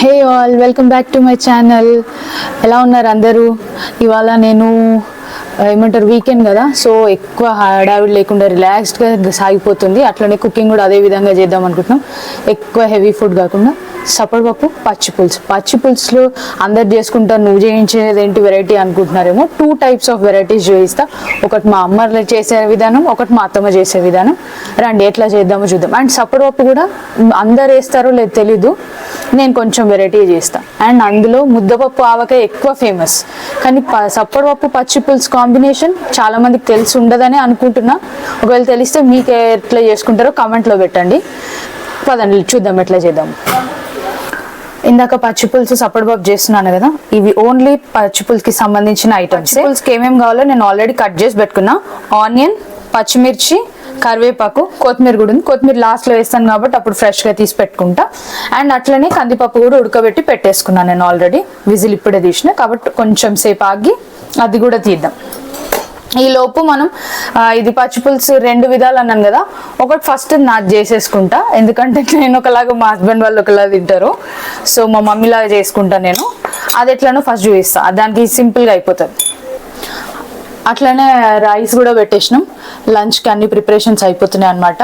Hey all, welcome back to my channel. ఎలా ఉన్నారు అందరూ? ఇవాళ నేను ఏమంటారు వీకెండ్ కదా, సో ఎక్కువ హడావిడి లేకుండా రిలాక్స్డ్గా సాగిపోతుంది. అట్లనే కుకింగ్ కూడా అదే విధంగా చేద్దాం అనుకుంటున్నాం. ఎక్కువ హెవీ ఫుడ్ కాకుండా సప్పడపప్పు పచ్చి పులుసులు అందరు చేసుకుంటారు, నువ్వు చేయించేది ఏంటి వెరైటీ అనుకుంటున్నారేమో. 2 types ఆఫ్ వెరైటీస్ చూపిస్తా. ఒకటి మా అమ్మ చేసే విధానం, ఒకటి మా అత్తమ్మ చేసే విధానం. రండి ఎట్లా చేద్దామో చూద్దాం. అండ్ సప్పడపప్పు కూడా అందరు వేస్తారో లేదు తెలీదు, నేను కొంచెం వెరైటీ చేస్తాను. అండ్ అందులో ముద్దపప్పు ఆవకాయ ఎక్కువ ఫేమస్, కానీ సప్పడపప్పు పచ్చి పులుసు కాంబినేషన్ చాలా మందికి తెలిసి ఉండదని అనుకుంటున్నా. ఒకవేళ తెలిస్తే మీకు ఎట్లా చేసుకుంటారో కామెంట్లో పెట్టండి. పదండి చూద్దాం ఎట్లా చేద్దాం. ఇందాక పచ్చి పులుసు సప్పడపప్పు చేస్తున్నాను కదా, ఇవి ఓన్లీ పచ్చి పులుసుకి సంబంధించిన ఐటమ్స్. పులుసుకి ఏమేమి కావాలో నేను ఆల్రెడీ కట్ చేసి పెట్టుకున్నా. ఆనియన్, పచ్చిమిర్చి, కరివేపాకు, కొత్తిమీర కూడా ఉంది. కొత్తిమీర లాస్ట్లో వేస్తాను కాబట్టి అప్పుడు ఫ్రెష్గా తీసి పెట్టుకుంటా. అండ్ అట్లనే కందిపప్పు కూడా ఉడకబెట్టి పెట్టేసుకున్నాను నేను ఆల్రెడీ. విజిల్ ఇప్పుడే తీసిన కాబట్టి కొంచెం సేపు ఆగి అది కూడా తీద్దాం. ఈ లోపు మనం ఇది పచ్చి పులుసు 2 విధాలు అన్నాను కదా, ఒకటి ఫస్ట్ నాకు చేసేసుకుంటా. ఎందుకంటే నేను ఒకలాగా, మా హస్బెండ్ వాళ్ళు ఒకలాగా తింటారు, సో మా మమ్మీలాగా చేసుకుంటా నేను. అది ఎట్లనో ఫస్ట్ చూపిస్తా, దానికి సింపుల్గా అయిపోతుంది. అట్లనే రైస్ కూడా పెట్టేసినాం. లంచ్కి అన్ని ప్రిపరేషన్స్ అయిపోతున్నాయి అన్నమాట.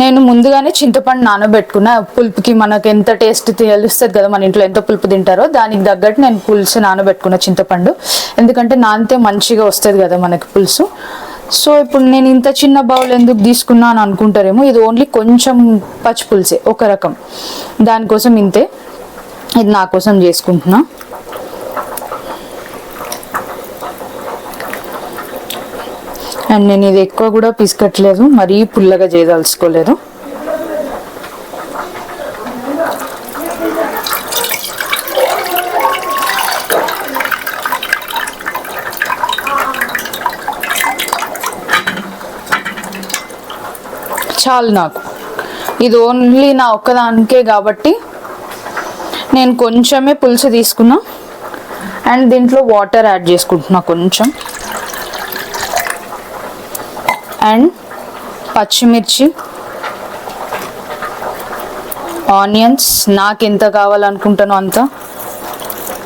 నేను ముందుగానే చింతపండు నానబెట్టుకున్నా. పులుపుకి మనకు ఎంత టేస్ట్ తెలుస్తుంది కదా, మన ఇంట్లో ఎంత పులుపు తింటారో దానికి తగ్గట్టు నేను పులుసు నానబెట్టుకున్న చింతపండు. ఎందుకంటే నానితే మంచిగా వస్తుంది కదా మనకి పులుసు. సో ఇప్పుడు నేను ఇంత చిన్న బౌల్ ఎందుకు తీసుకున్నా అని అనుకుంటారేమో, ఇది ఓన్లీ కొంచెం పచ్చి పులుసే, ఒక రకం, దానికోసం ఇంతే. ఇది నా కోసం చేసుకుంటున్నా. అండ్ నేను ఇది ఎక్కువ కూడా పిసకట్లేదు, మరీ పుల్లగా చేయదలుచుకోలేదు. చాలు నాకు, ఇది ఓన్లీ నా ఒక్కదానికే కాబట్టి నేను కొంచెమే పులుసు తీసుకున్నా. అండ్ దీంట్లో వాటర్ యాడ్ చేసుకుంటున్నా కొంచెం. అండ్ పచ్చిమిర్చి, ఆనియన్స్ నాకు ఎంత కావాలనుకుంటానో అంత,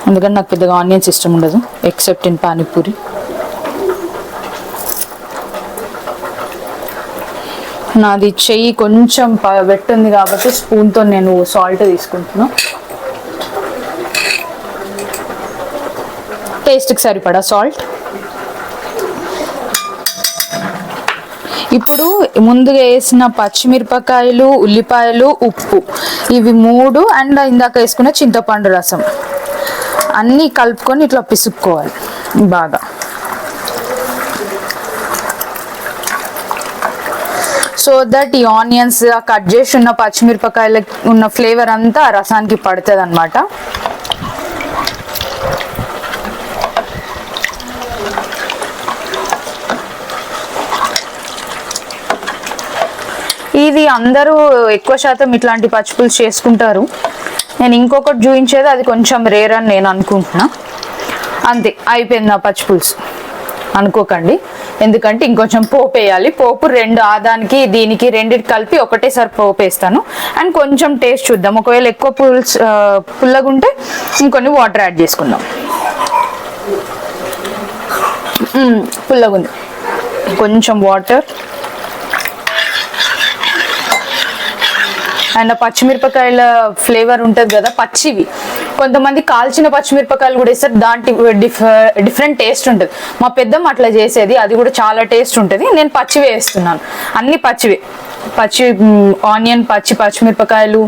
ఎందుకంటే నాకు పెద్దగా ఆనియన్స్ ఇష్టం ఉండదు ఎక్సెప్ట్ ఇన్ పానీపూరి. నాది చెయ్యి కొంచెం వెట్టుంది కాబట్టి స్పూన్తో నేను సాల్ట్ తీసుకుంటున్నా. టేస్ట్కి సరిపడా సాల్ట్. ఇప్పుడు ముందుగా వేసిన పచ్చిమిరపకాయలు, ఉల్లిపాయలు, ఉప్పు, ఇవి 3 అండ్ ఇందాక వేసుకున్న చింతపండు రసం అన్నీ కలుపుకొని ఇట్లా పిసుక్కోవాలి బాగా. సో దట్ ఈ ఆనియన్స్, కట్ చేసి ఉన్న పచ్చిమిరపకాయలకు ఉన్న ఫ్లేవర్ అంతా ఆ రసానికి పడుతుంది అన్నమాట. ఇది అందరూ ఎక్కువ శాతం ఇట్లాంటి పచ్చి పులుసు చేసుకుంటారు. నేను ఇంకొకటి చూపించేది అది కొంచెం రేర్ అని నేను అనుకుంటున్నా. అంతే, అయిపోయింది నా పచ్చి పులుసు అనుకోకండి, ఎందుకంటే ఇంకొంచెం పోపు వేయాలి. పోపు 2 ఆదానికి దీనికి రెండింటి కలిపి ఒకటేసారి పోపు వేస్తాను. అండ్ కొంచెం టేస్ట్ చూద్దాం, ఒకవేళ ఎక్కువ పుల్లగా ఉంటే ఇంకొన్ని వాటర్ యాడ్ చేసుకుందాం. పుల్లగా ఉంది, కొంచెం వాటర్. అండ్ పచ్చిమిరపకాయల ఫ్లేవర్ ఉంటుంది కదా, పచ్చివి. కొంతమంది కాల్చిన పచ్చిమిరపకాయలు కూడా వేస్తారు, దాంట్లో డిఫరెంట్ టేస్ట్ ఉంటుంది. మా పెద్దమ్మ అట్లా చేసేది, అది కూడా చాలా టేస్ట్ ఉంటుంది. నేను పచ్చివి వేస్తున్నాను, అన్ని పచ్చివి. ఆనియన్, పచ్చిమిరపకాయలు,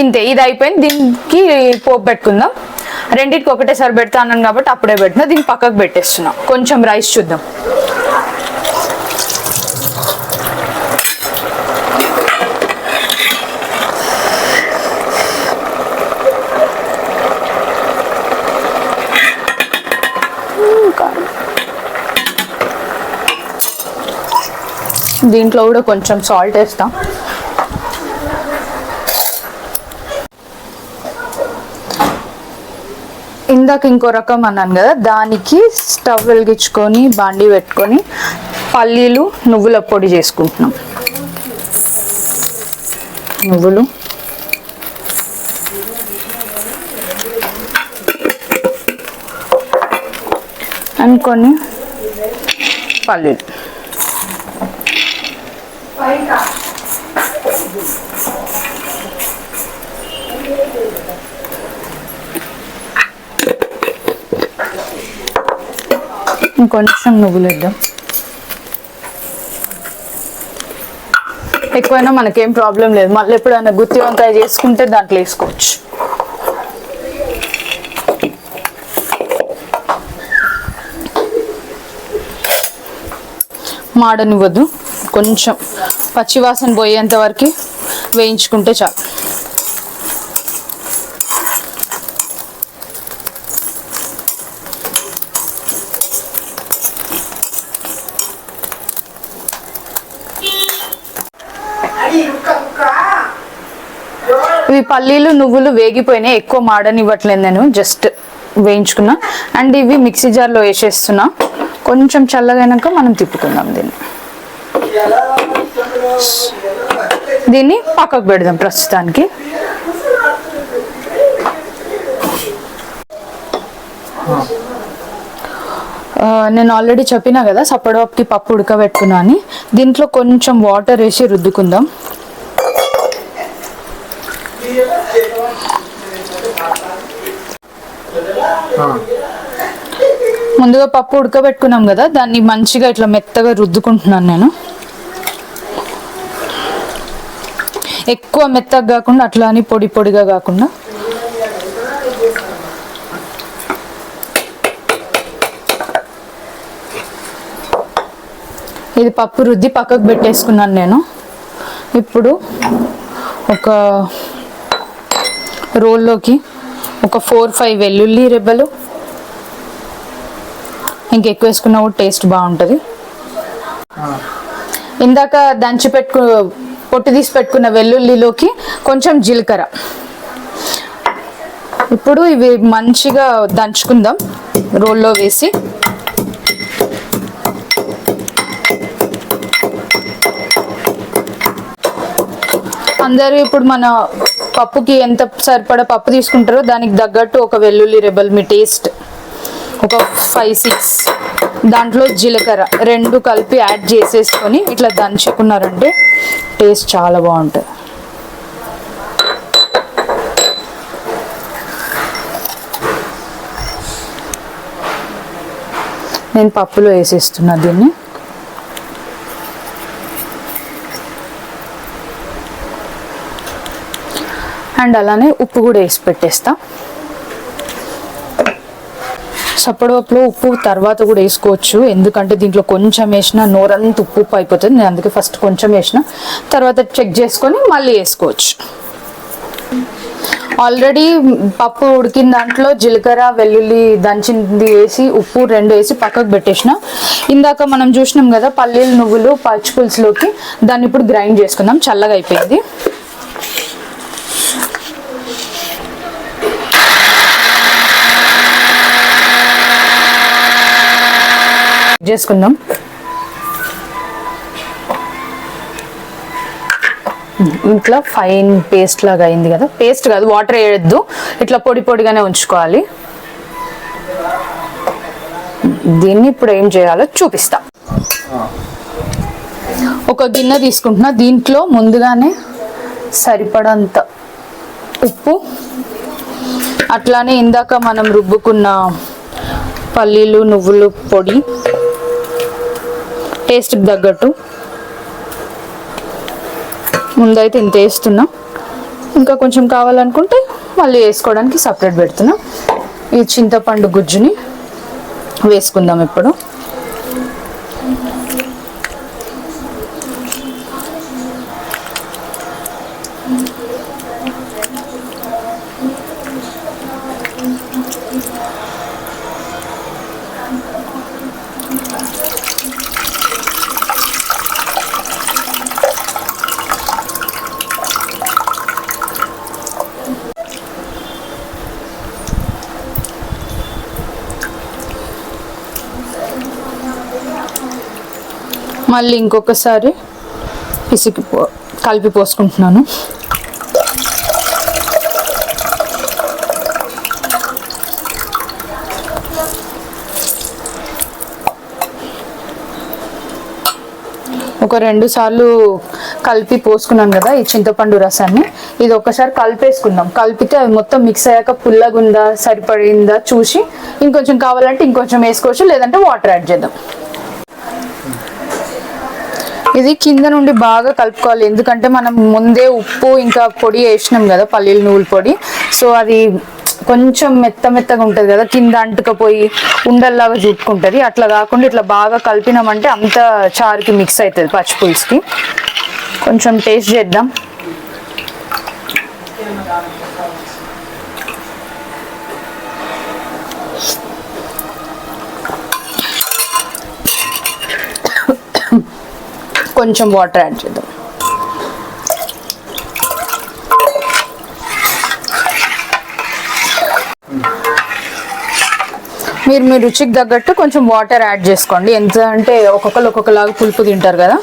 ఇంతే. ఇది అయిపోయింది. దీనికి పోపు పెట్టుకుందాం. రెండింటికి ఒకటేసారి పెడతా అన్నాను కాబట్టి అప్పుడే పెట్టినా. దీన్ని పక్కకు పెట్టేస్తున్నా. కొంచెం రైస్ చూద్దాం. దీంట్లో కూడా కొంచెం సాల్ట్ వేస్తాం. ఇందాక ఇంకో రకం అన్నాను కదా, దానికి స్టవ్ వెలిగించుకొని బాండీ పెట్టుకొని పల్లీలు, నువ్వుల పొడి చేసుకుంటున్నాం. నువ్వులు, అండ్ కొన్ని పల్లీలు. ఇంకొంచెం నువ్వులు వేద్దాం. ఎక్కువైనా మనకేం ప్రాబ్లం లేదు, మళ్ళీ ఎప్పుడైనా గుత్తి వంకాయ చేసుకుంటే దాంట్లో వేసుకోవచ్చు. మాడనివ్వద్దు, కొంచెం పచ్చివాసన పోయేంత వరకు వేయించుకుంటే చాలు. ఇవి పల్లీలు నువ్వులు వేగిపోయినాయి, ఎక్కువ మాడనివ్వట్లేదు, నేను జస్ట్ వేయించుకున్నా. అండ్ ఇవి మిక్సీ జార్లో వేసేస్తున్నా. కొంచెం చల్లగైనాక మనం తిప్పుకుందాం దీన్ని పక్కకు పెడదాం ప్రస్తుతానికి. నేను ఆల్రెడీ చెప్పినా కదా సప్పడపప్పుకి పప్పు ఉడకబెట్టుకున్నా అని. దీంట్లో కొంచెం వాటర్ వేసి రుద్దుకుందాం. ముందుగా పప్పు ఉడకబెట్టుకున్నాం కదా, దాన్ని మంచిగా ఇట్లా మెత్తగా రుద్దుకుంటున్నాను నేను. ఎక్కువ మెత్తగా కాకుండా, అట్లా అని పొడి పొడిగా కాకుండా. ఇది పప్పు రుద్ది పక్కకు పెట్టేసుకున్నాను నేను. ఇప్పుడు ఒక రోల్లోకి ఒక 4-5 వెల్లుల్లి రెబ్బలు, ఇంకెక్కువ వేసుకున్నా కూడా టేస్ట్ బాగుంటుంది. ఇందాక దంచి పొట్టు తీసి పెట్టుకున్న వెల్లుల్లిలోకి కొంచెం జీలకర్ర. ఇప్పుడు ఇవి మంచిగా దంచుకుందాం రోల్లో వేసి. అందరూ ఇప్పుడు మన పప్పుకి ఎంత సరిపడా పప్పు తీసుకుంటారో దానికి తగ్గట్టు ఒక వెల్లుల్లి రెబ్బలు, మీ టేస్ట్, ఒక 5-6, దాంట్లో జీలకర్ర 2 కలిపి యాడ్ చేసేసుకొని ఇట్లా దంచుకున్నారంటే టేస్ట్ చాలా బాగుంటుంది. నేను పప్పులో వేసేస్తున్నా దీన్ని. అండ్ అలానే ఉప్పు కూడా వేసి పెట్టేస్తా. సప్పడపప్పులో ఉప్పు తర్వాత కూడా వేసుకోవచ్చు, ఎందుకంటే దీంట్లో కొంచెం వేసినా నోరంతా ఉప్పు అయిపోతుంది. నేను అందుకే ఫస్ట్ కొంచెం వేసిన, తర్వాత చెక్ చేసుకొని మళ్ళీ వేసుకోవచ్చు. ఆల్రెడీ పప్పు ఉడికిన దాంట్లో జీలకర్ర వెల్లుల్లి దంచింది వేసి ఉప్పు 2 వేసి పక్కకు పెట్టేసిన. ఇందాక మనం చూసినాం కదా పల్లీలు నువ్వులు పచ్చి పులుసులోకి, దాన్ని ఇప్పుడు గ్రైండ్ చేసుకుందాం. చల్లగా అయిపోయింది. చేసుకుందాం. ఇట్లా ఫైన్ పేస్ట్ లాగా అయింది కదా, పేస్ట్ కాదు వాటర్ వేయద్దు, ఇట్లా పొడి పొడిగానే ఉంచుకోవాలి. దీన్ని ఇప్పుడు ఏం చేయాలో చూపిస్తా. ఒక గిన్నె తీసుకుంటున్నా, దీంట్లో ముందుగానే సరిపడంత ఉప్పు, అట్లానే ఇందాక మనం రుబ్బుకున్న పల్లీలు నువ్వులు పొడి టేస్ట్కి తగ్గట్టు, ముందైతే ఇంత వేస్తున్నా, ఇంకా కొంచెం కావాలనుకుంటే మళ్ళీ వేసుకోవడానికి సపరేట్ పెడుతున్నా. ఈ చింతపండు గుజ్జుని వేసుకుందాం ఇప్పుడు. మళ్ళీ ఇంకొకసారి కలిపి పోసుకుంటున్నాను. ఒక 2 సార్లు కలిపి పోసుకున్నాను కదా ఈ చింతపండు రసాన్ని. ఇది ఒక్కసారి కలిపేసుకుందాం. కలిపితే అది మొత్తం మిక్స్ అయ్యాక పుల్లగుందా సరిపడిందా చూసి ఇంకొంచెం కావాలంటే ఇంకొంచెం వేసుకోవచ్చు, లేదంటే వాటర్ యాడ్ చేద్దాం. ఇది కింద నుండి బాగా కలుపుకోవాలి, ఎందుకంటే మనం ముందే ఉప్పు ఇంకా పొడి వేసినాం కదా పల్లీల నువ్వుల పొడి. సో అది కొంచెం మెత్తగా ఉంటుంది కదా, కింద అంటుకపోయి ఉండల్లాగా చుట్టుకుంటుంది. అట్లా కాకుండా ఇట్లా బాగా కలిపినామంటే అంత చారుకి మిక్స్ అవుతుంది పచ్చి పులుసుకి. కొంచెం టేస్ట్ చేద్దాం. కొంచెం వాటర్ యాడ్ చేద్దాం. మీరు మీ రుచికి తగ్గట్టు కొంచెం వాటర్ యాడ్ చేసుకోండి. ఎంత అంటే ఒక్కొక్కలాగా పులుపు తింటారు కదా.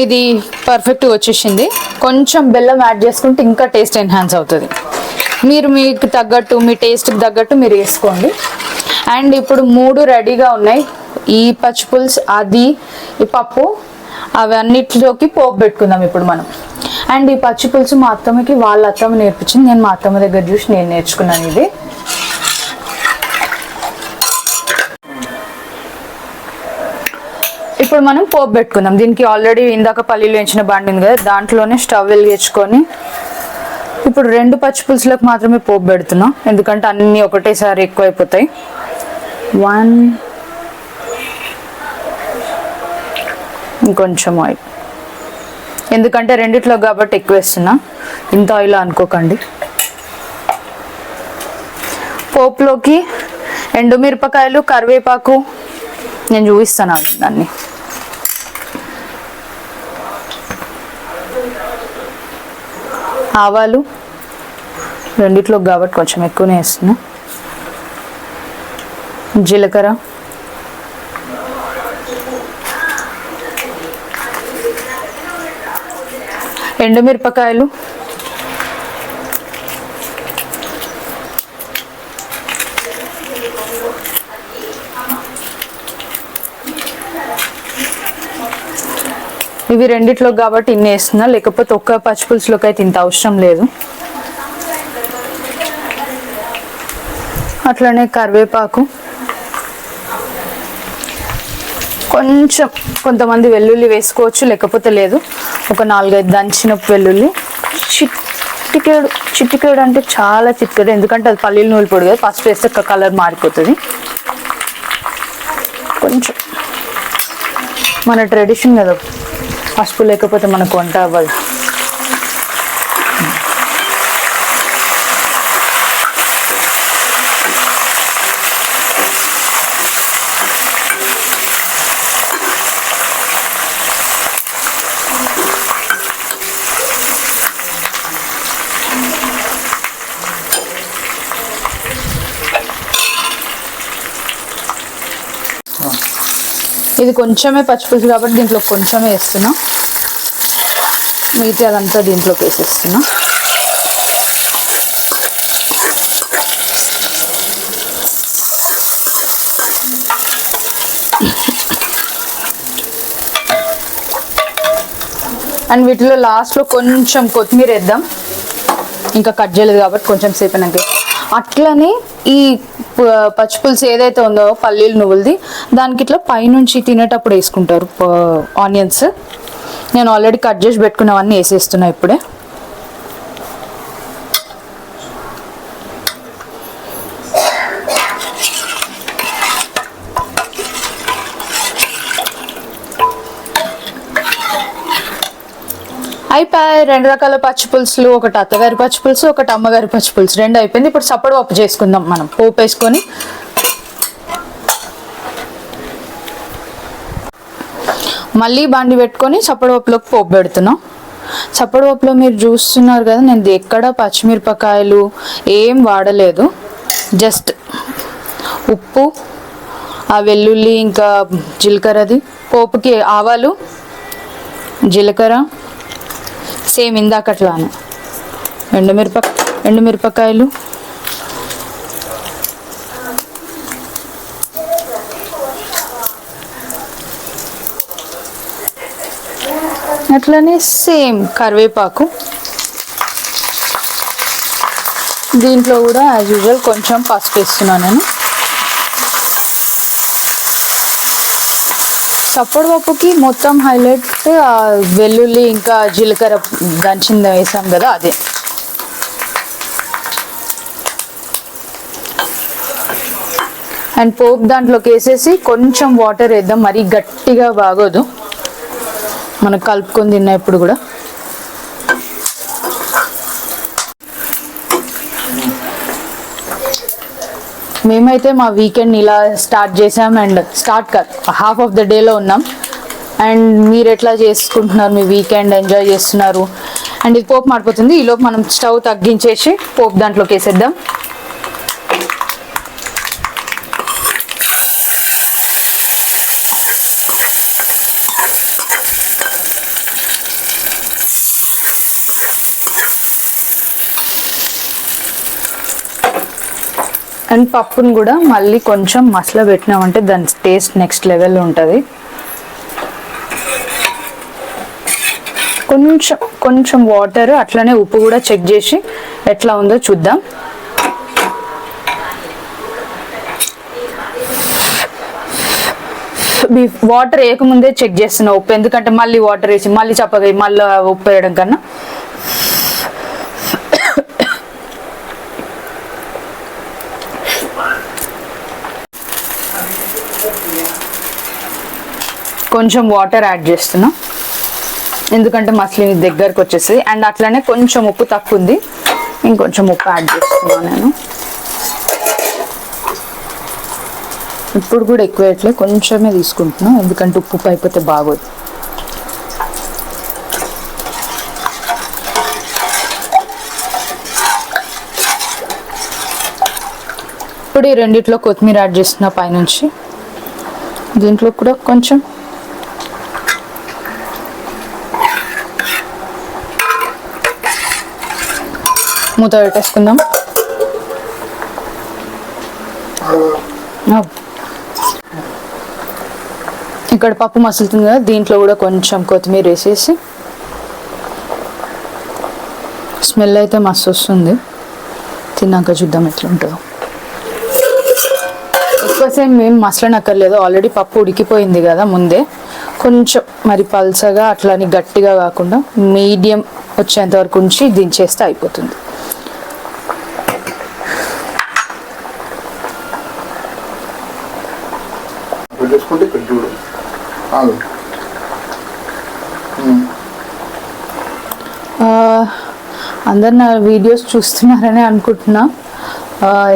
ఇది పర్ఫెక్ట్గా వచ్చేసింది. కొంచెం బెల్లం యాడ్ చేసుకుంటే ఇంకా టేస్ట్ ఎన్హాన్స్ అవుతుంది. మీరు మీకు తగ్గట్టు మీ టేస్ట్కి తగ్గట్టు మీరు వేసుకోండి. అండ్ ఇప్పుడు 3 రెడీగా ఉన్నాయి. ఈ పచ్చి పులుసు, అది ఈ పప్పు, అవన్నిటిలోకి పోపు పెట్టుకుందాం ఇప్పుడు మనం. అండ్ ఈ పచ్చి పులుసు మా అత్తమ్మకి వాళ్ళ అత్తమ్మ నేర్పించింది. నేను మా అత్తమ్మ దగ్గర చూసి నేను నేర్చుకున్నాను ఇది. ఇప్పుడు మనం పోపు పెట్టుకుందాం. దీనికి ఆల్రెడీ ఇందాక పల్లీలు వేయించిన బండి ఉంది కదా, దాంట్లోనే స్టవ్ వెలిగించుకొని ఇప్పుడు 2 పచ్చి పులుసులకు మాత్రమే పోపు పెడుతున్నాం, ఎందుకంటే అన్నీ ఒకటేసారి ఎక్కువ అయిపోతాయి. 1 ఇంకొంచెం ఆయిల్, ఎందుకంటే రెండిట్లో కాబట్టి ఎక్కువ వేస్తున్నా. ఇంత ఆయిల్ అనుకోకండి. పోపులోకి ఎండుమిరపకాయలు, కరివేపాకు నేను చూపిస్తాను దాన్ని. ఆవాలు రెండిట్లో కాబట్టి కొంచెం ఎక్కువనే వేస్తున్నా. జీలకర్ర, ఎండుమిరపకాయలు, ఇవి రెండిట్లో కాబట్టి ఇన్ని వేస్తున్నా, లేకపోతే ఒక్క పచ్చి పులుసులోకి అయితే ఇంత అవసరం లేదు. అట్లనే కరివేపాకు, కొంచెం కొంతమంది వెల్లుల్లి వేసుకోవచ్చు, లేకపోతే లేదు. ఒక 4-5 దంచిన వెల్లుల్లి, చిటికేడు అంటే చాలా చిటికేడు, ఎందుకంటే అది పల్లీల నూనె పొడి కదా, పసుపు వేస్తే కలర్ మారిపోతుంది. కొంచెం మన ట్రెడిషన్ కదా, పసుపు లేకపోతే మనకు వంట అవ్వదు. ఇది కొంచెమే పచ్చిపులుసు కాబట్టి దీంట్లో కొంచెమే వేస్తున్నా, మిగతా అదంతా దీంట్లోకి వేసేస్తున్నా. అండ్ వీటిలో లాస్ట్లో కొంచెం కొత్తిమీర వేద్దాం, ఇంకా కట్ చేయలేదు కాబట్టి కొంచెం సేపు నాకు. అట్లనే ఈ పచ్చి పులుసు ఏదైతే ఉందో పల్లీలు నువ్వులది, దానికి ఇట్లా పైనుంచి తినేటప్పుడు వేసుకుంటారు ఆనియన్స్. నేను ఆల్రెడీ కట్ చేసి పెట్టుకున్నవన్నీ వేసేస్తున్నా ఇప్పుడే. అయిపోయి 2 రకాల పచ్చి పులుసులు, ఒకటి అత్తగారి పచ్చి పులుసు, ఒకటి అమ్మగారి పచ్చి పులుసు, 2 అయిపోయింది. ఇప్పుడు సప్పడి పప్పు చేసుకుందాం మనం. పోపు వేసుకొని మళ్ళీ బండి పెట్టుకొని సప్పడి పప్పులోకి పోపు పెడుతున్నాం. సప్పడి పప్పులో మీరు చూస్తున్నారు కదా, నేను ఎక్కడ పచ్చిమిరపకాయలు ఏం వాడలేదు, జస్ట్ ఉప్పు, ఆ వెల్లుల్లి, ఇంకా జీలకర్రది పోపుకి ఆవాలు, జీలకర్ర, సేమ్ ఇందాకట్లానే ఎండుమిరపకాయలు, అట్లనే సేమ్ కరివేపాకు, దీంట్లో కూడా యాజ్ యూజువల్ కొంచెం పసుపు వేస్తున్నాను నేను. సపోటా పప్పుకి మొత్తం హైలైట్ వెల్లుల్లి ఇంకా జీలకర్ర దంచింది వేసాం కదా అదే. అండ్ పోపు దాంట్లోకి వేసేసి కొంచెం వాటర్ వేద్దాం, మరీ గట్టిగా బాగోదు మనకు కలుపుకొని తిన్నప్పుడు కూడా. మేమైతే మా వీకెండ్ ఇలా స్టార్ట్ చేసాం, అండ్ స్టార్ట్ కాదు హాఫ్ ఆఫ్ ద డేలో ఉన్నాం. అండ్ మీరు ఎట్లా చేసుకుంటున్నారు, మీ వీకెండ్ ఎంజాయ్ చేస్తున్నారు? అండ్ ఇది పోపు మాడిపోతుంది, ఈలోపు మనం స్టవ్ తగ్గించేసి పోపు దాంట్లోకి వేసేద్దాం. అండ్ పప్పును కూడా మళ్ళీ కొంచెం మసాలా పెట్టినామంటే దాని టేస్ట్ నెక్స్ట్ లెవెల్లో ఉంటుంది. కొంచెం కొంచెం వాటర్, అట్లనే ఉప్పు కూడా చెక్ చేసి ఎట్లా ఉందో చూద్దాం. వాటర్ వేయకముందే చెక్ చేస్తున్నా ఉప్పు, ఎందుకంటే మళ్ళీ వాటర్ వేసి మళ్ళీ చప్పగా మళ్ళీ ఉప్పు వేయడం కన్నా. కొంచెం వాటర్ యాడ్ చేస్తున్నా ఎందుకంటే మసలి దగ్గరకు వచ్చేసి. అండ్ అట్లనే కొంచెం ఉప్పు తక్కువ ఉంది, ఇంకొంచెం ఉప్పు యాడ్ చేస్తున్నాను నేను. ఇప్పుడు కూడా ఎక్కువ వేయట్లేదు, కొంచెమే తీసుకుంటున్నాను ఎందుకంటే ఉప్పు అయిపోతే బాగోదు. ఇప్పుడు ఈ రెండిట్లో కొత్తిమీర యాడ్ చేస్తున్నా పైనుంచి. దీంట్లో కూడా కొంచెం మూత పెట్టేసుకుందాం. ఇక్కడ పప్పు మసులుతుంది కదా, దీంట్లో కూడా కొంచెం కొత్తిమీర వేసేసి. స్మెల్ అయితే మస్తు వస్తుంది, తిన్నాక చూద్దాం ఎట్లా ఉంటుందో. ఎక్కువసేపు మేము మసలనక్కర్లేదు, ఆల్రెడీ పప్పు ఉడికిపోయింది కదా ముందే. కొంచెం మరి పల్సగా అట్లని గట్టిగా కాకుండా మీడియం వచ్చేంత వరకు ఉంచి దించేస్తే అయిపోతుంది. అందరు నా వీడియోస్ చూస్తున్నారని అనుకుంటున్నా,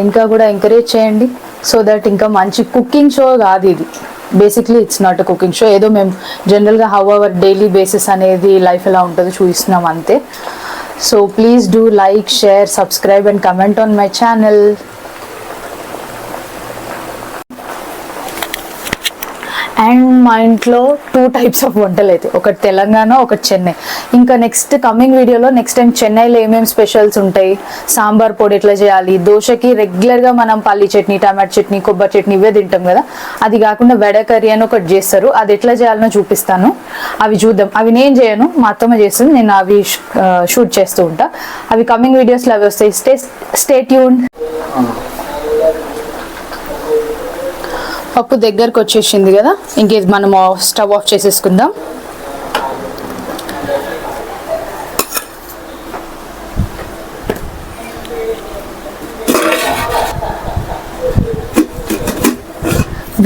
ఇంకా కూడా ఎంకరేజ్ చేయండి సో దట్ ఇంకా మంచి కుకింగ్ షో కాదు ఇది. Basically it's not a cooking show, ఏదో మేము జనరల్గా హౌ అవర్ డైలీ బేసిస్ అనేది లైఫ్ ఎలా ఉంటుందో చూపిస్తున్నాం అంతే. So please do like, share, subscribe and comment on my channel. And మా ఇంట్లో 2 types ఆఫ్ వంటలు అయితే, ఒకటి తెలంగాణ, ఒకటి చెన్నై. ఇంకా నెక్స్ట్ కమింగ్ వీడియోలో నెక్స్ట్ టైం చెన్నైలో ఏమేమి స్పెషల్స్ ఉంటాయి, సాంబార్ పొడి ఎట్లా చేయాలి, దోశకి రెగ్యులర్గా మనం పల్లి చట్నీ, టమాటో చట్నీ, కొబ్బరి చట్నీ ఇవే తింటాం కదా, అది కాకుండా వెడ కర్రీ అని ఒకటి చేస్తారు, అది ఎట్లా చేయాలనో చూపిస్తాను. అవి చూద్దాం. అవి నేను చేయను, మా అత్తమ్మ చేస్తుంది, నేను అవి షూట్ చేస్తూ ఉంటా. అవి కమింగ్ వీడియోస్లో అవి వస్తాయి. Stay tuned. పప్పు దగ్గరకు వచ్చేసింది కదా, ఇంకేది మనం స్టవ్ ఆఫ్ చేసేసుకుందాం.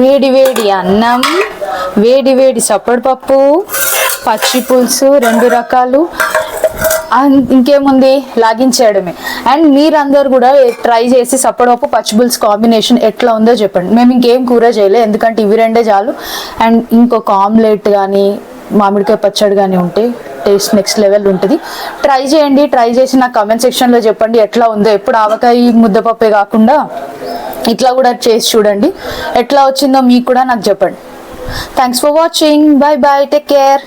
వేడి వేడి అన్నం, వేడి వేడి సప్పడిపప్పు, పచ్చి పులుసు 2 రకాలు, ఇంకేముంది లాగించేయడమే. అండ్ మీరందరూ కూడా ట్రై చేసి సప్పడిపప్పు పచ్చిపులుసు కాంబినేషన్ ఎట్లా ఉందో చెప్పండి. మేము ఇంకేం కూర చేయలేదు ఎందుకంటే ఇవి 2 చాలు. అండ్ ఇంకొక ఆమ్లెట్ కానీ మామిడికాయ పచ్చడి కానీ ఉంటే టేస్ట్ నెక్స్ట్ లెవెల్ ఉంటుంది. ట్రై చేయండి, ట్రై చేసి నాకు కమెంట్ సెక్షన్లో చెప్పండి ఎట్లా ఉందో. ఎప్పుడు ఆవకాయ ముద్దపప్పే కాకుండా ఇట్లా కూడా చేసి చూడండి, ఎట్లా వచ్చిందో మీకు కూడా నాకు చెప్పండి. Thanks for watching, bye bye, take care.